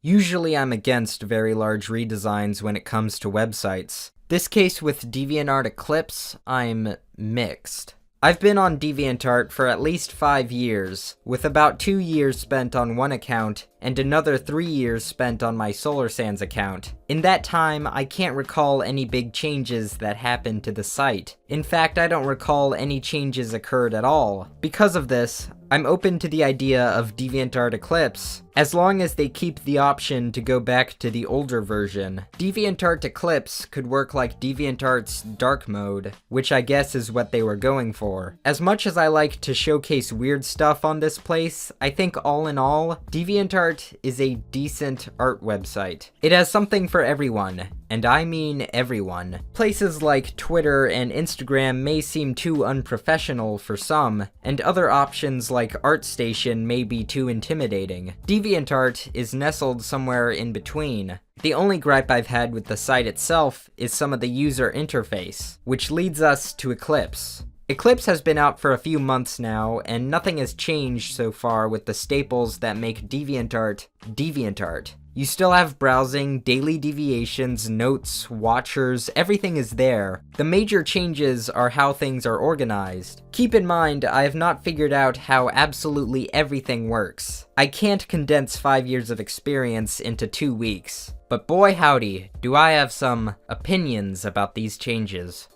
Usually I'm against very large redesigns when it comes to websites. This case with Deviantart Eclipse, I'm mixed. I've been on DeviantArt for at least 5 years, with about 2 years spent on one account and another 3 years spent on my SolarSands account. In that time, I can't recall any big changes that happened to the site. In fact, I don't recall any changes occurred at all. Because of this, I'm open to the idea of Deviantart Eclipse, as long as they keep the option to go back to the older version. Deviantart Eclipse could work like DeviantArt's dark mode, which I guess is what they were going for. As much as I like to showcase weird stuff on this place, I think all in all, DeviantArt is a decent art website. It has something for everyone, and I mean everyone. Places like Twitter and Instagram may seem too unprofessional for some, and other options like ArtStation may be too intimidating. DeviantArt is nestled somewhere in between. The only gripe I've had with the site itself is some of the user interface, which leads us to Eclipse. Eclipse has been out for a few months now, and nothing has changed so far with the staples that make DeviantArt DeviantArt. You still have browsing, daily deviations, notes, watchers, everything is there. The major changes are how things are organized. Keep in mind, I have not figured out how absolutely everything works. I can't condense 5 years of experience into 2 weeks. But boy howdy, do I have some opinions about these changes.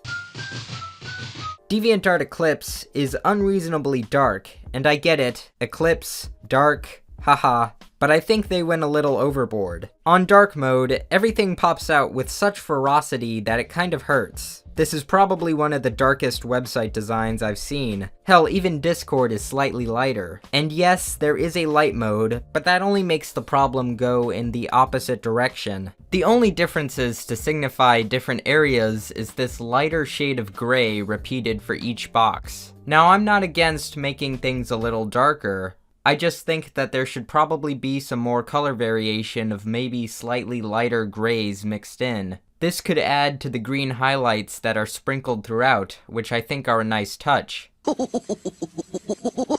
Deviantart Eclipse is unreasonably dark, and I get it, Eclipse, dark, haha, but I think they went a little overboard. On dark mode, everything pops out with such ferocity that it kind of hurts. This is probably one of the darkest website designs I've seen. Hell, even Discord is slightly lighter. And yes, there is a light mode, but that only makes the problem go in the opposite direction. The only differences to signify different areas is this lighter shade of gray repeated for each box. Now, I'm not against making things a little darker. I just think that there should probably be some more color variation of maybe slightly lighter grays mixed in. This could add to the green highlights that are sprinkled throughout, which I think are a nice touch.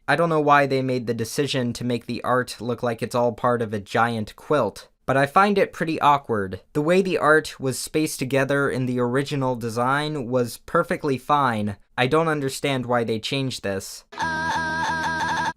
I don't know why they made the decision to make the art look like it's all part of a giant quilt, but I find it pretty awkward. The way the art was spaced together in the original design was perfectly fine. I don't understand why they changed this.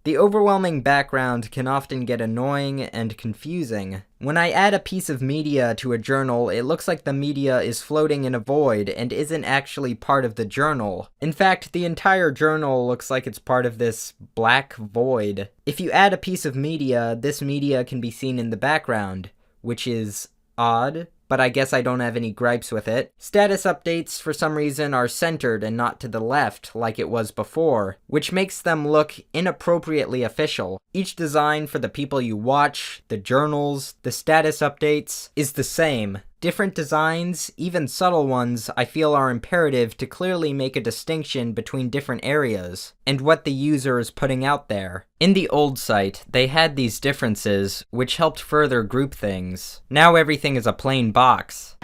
The overwhelming background can often get annoying and confusing. When I add a piece of media to a journal, it looks like the media is floating in a void and isn't actually part of the journal. In fact, the entire journal looks like it's part of this black void. If you add a piece of media, this media can be seen in the background, which is odd, but I guess I don't have any gripes with it. Status updates, for some reason, are centered and not to the left, like it was before, which makes them look inappropriately official. Each design for the people you watch, the journals, the status updates, is the same. Different designs, even subtle ones, I feel are imperative to clearly make a distinction between different areas, and what the user is putting out there. In the old site, they had these differences, which helped further group things. Now everything is a plain box.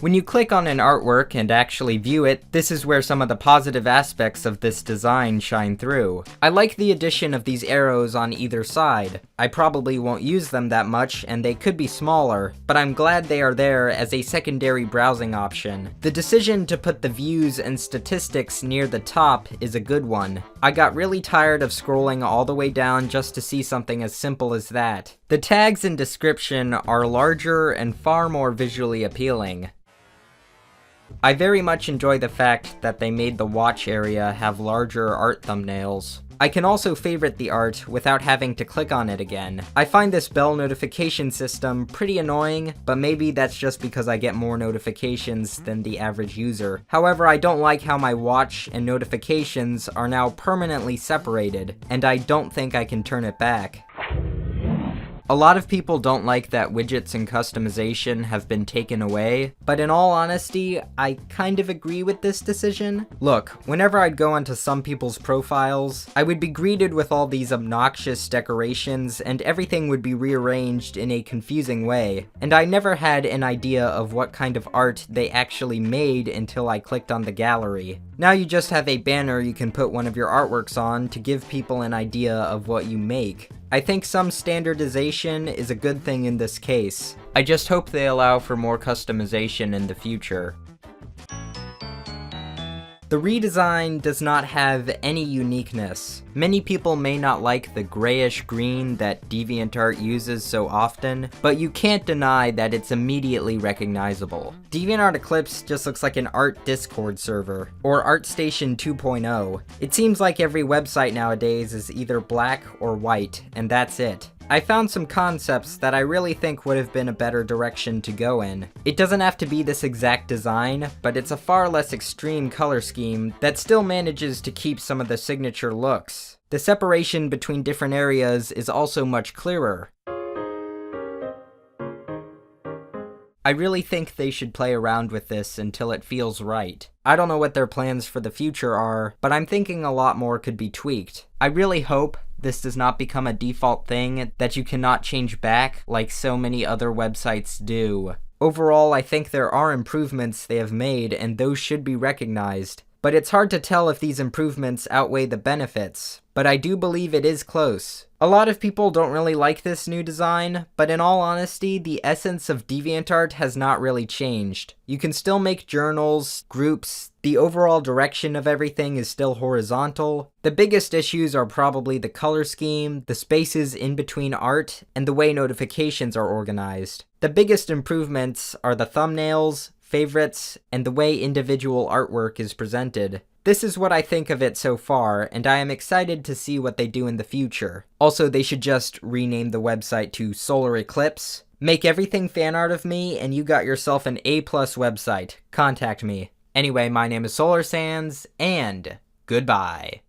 When you click on an artwork and actually view it, this is where some of the positive aspects of this design shine through. I like the addition of these arrows on either side. I probably won't use them that much, and they could be smaller, but I'm glad they are there as a secondary browsing option. The decision to put the views and statistics near the top is a good one. I got really tired of scrolling all the way down just to see something as simple as that. The tags and description are larger and far more visually appealing. I very much enjoy the fact that they made the watch area have larger art thumbnails. I can also favorite the art without having to click on it again. I find this bell notification system pretty annoying, but maybe that's just because I get more notifications than the average user. However, I don't like how my watch and notifications are now permanently separated, and I don't think I can turn it back. A lot of people don't like that widgets and customization have been taken away, but in all honesty, I kind of agree with this decision. Look, whenever I'd go onto some people's profiles, I would be greeted with all these obnoxious decorations and everything would be rearranged in a confusing way, and I never had an idea of what kind of art they actually made until I clicked on the gallery. Now you just have a banner you can put one of your artworks on to give people an idea of what you make. I think some standardization is a good thing in this case. I just hope they allow for more customization in the future. The redesign does not have any uniqueness. Many people may not like the grayish green that DeviantArt uses so often, but you can't deny that it's immediately recognizable. Deviantart Eclipse just looks like an art Discord server, or ArtStation 2.0. It seems like every website nowadays is either black or white, and that's it. I found some concepts that I really think would have been a better direction to go in. It doesn't have to be this exact design, but it's a far less extreme color scheme that still manages to keep some of the signature looks. The separation between different areas is also much clearer. I really think they should play around with this until it feels right. I don't know what their plans for the future are, but I'm thinking a lot more could be tweaked. I really hope this does not become a default thing that you cannot change back like so many other websites do. Overall, I think there are improvements they have made and those should be recognized. But it's hard to tell if these improvements outweigh the benefits, but I do believe it is close. A lot of people don't really like this new design, but in all honesty, the essence of DeviantArt has not really changed. You can still make journals, groups, the overall direction of everything is still horizontal. The biggest issues are probably the color scheme, the spaces in between art, and the way notifications are organized. The biggest improvements are the thumbnails, favorites, and the way individual artwork is presented. This is what I think of it so far, and I am excited to see what they do in the future. Also, they should just rename the website to Solar Eclipse. Make everything fan art of me, and you got yourself an A+ website. Contact me. Anyway, my name is Solar Sands, and goodbye.